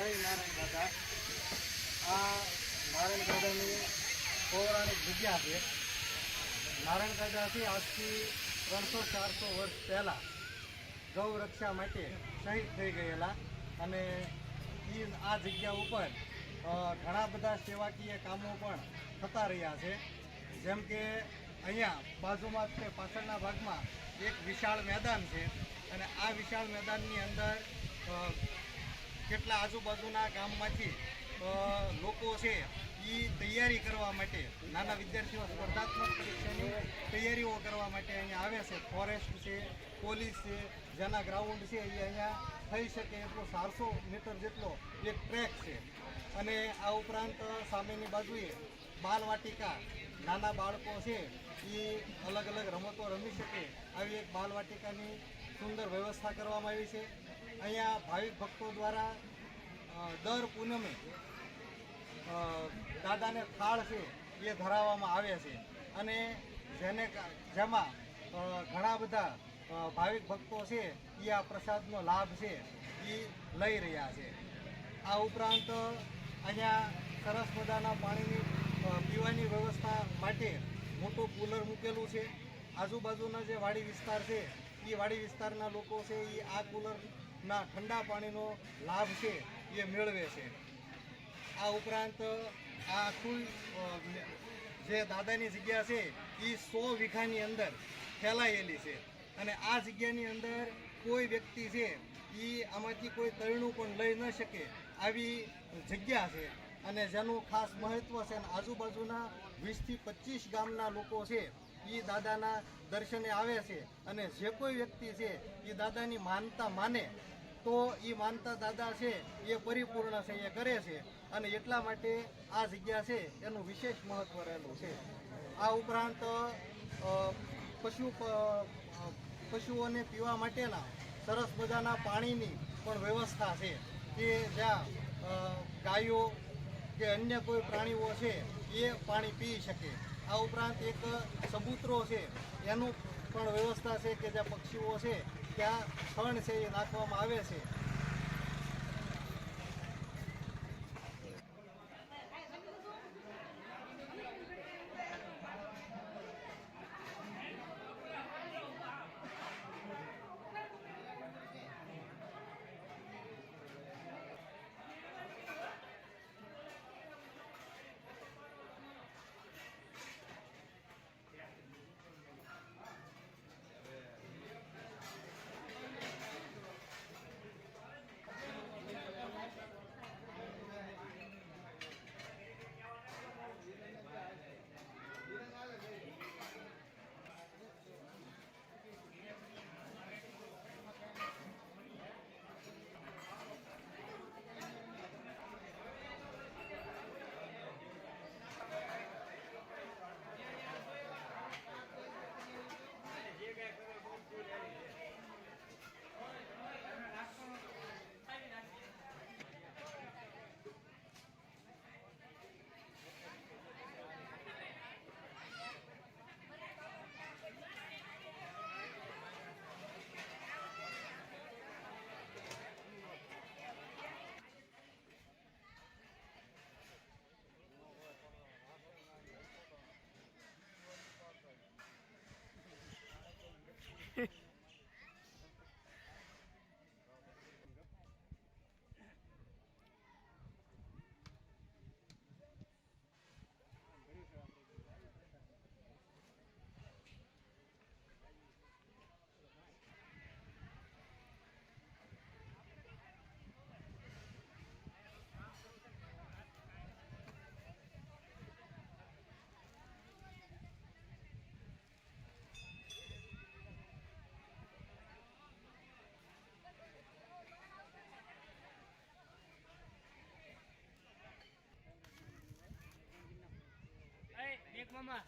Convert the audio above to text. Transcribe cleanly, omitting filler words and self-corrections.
નારાયણ દાદા. આ નારાયણ દાદાની પૌરાણિક જગ્યા છે. નારાયણ દાદાથી આજથી 300-400 વર્ષ પહેલાં ગૌ રક્ષા માટે શહીદ થઈ ગયેલા અને આ જગ્યા ઉપર ઘણા બધા સેવાકીય કામો પણ થતા રહ્યા છે. જેમ કે અહીંયા બાજુમાં કે પાછળના ભાગમાં એક વિશાળ મેદાન છે અને આ વિશાળ મેદાનની અંદર કેટલા આજુબાજુના ગામમાંથી લોકો છે એ તૈયારી કરવા માટે, નાના વિદ્યાર્થીઓ સ્પર્ધાત્મક પરીક્ષાની તૈયારીઓ કરવા માટે અહીંયા આવે છે. ફોરેસ્ટ છે, પોલીસ છે, જેના ગ્રાઉન્ડ છે એ અહીંયા થઈ શકે એટલો 400 મીટર જેટલો એક ટ્રેક છે. અને આ ઉપરાંત સામેની બાજુએ બાલવાટિકા, નાના બાળકો છે એ અલગ અલગ રમતો રમી શકે આવી એક બાલવાટિકાની સુંદર વ્યવસ્થા કરવામાં આવી છે. અહીંયા ભાવિક ભક્તો દ્વારા દર પૂનમે દાદાને થાળ છે એ ધરાવવામાં આવે છે અને જેમાં ઘણા બધા ભાવિક ભક્તો છે એ આ પ્રસાદનો લાભ છે એ લઈ રહ્યા છે. આ ઉપરાંત અહીંયા સરસ મજાના પાણીની પીવાની વ્યવસ્થા માટે મોટું કુલર મૂકેલું છે. આજુબાજુના જે વાડી વિસ્તાર છે એ વાડી વિસ્તારના લોકો છે એ આ કુલરના ઠંડા પાણીનો લાભ છે એ મેળવે છે. આ ઉપરાંત આ આખું જે દાદાની જગ્યા છે એ 100 વીઘાની અંદર ફેલાયેલી છે અને આ જગ્યાની અંદર કોઈ વ્યક્તિ છે એ આમાંથી કોઈ તરણું પણ લઈ ન શકે આવી જગ્યા છે અને જેનું ખાસ મહત્ત્વ છે. અને આજુબાજુના 20થી 25 ગામના લોકો છે એ દાદાના દર્શને આવે છે અને જે કોઈ વ્યક્તિ છે એ દાદાની માનતા માને તો એ માનતા દાદા છે એ પરિપૂર્ણ છે એ કરે છે અને એટલા માટે આ જગ્યા છે એનું વિશેષ મહત્ત્વ રહેલું છે. આ ઉપરાંત પશુઓને પીવા માટેના સરસ મજાના પાણીની પણ વ્યવસ્થા છે કે જ્યાં ગાયો કે અન્ય કોઈ પ્રાણીઓ છે એ પાણી પી શકે. આ ઉપરાંત એક ચબૂતરો છે એનું પણ વ્યવસ્થા છે કે જ્યાં પક્ષીઓ છે ત્યાં છણ છે એ નાખવામાં આવે છે. એક મામા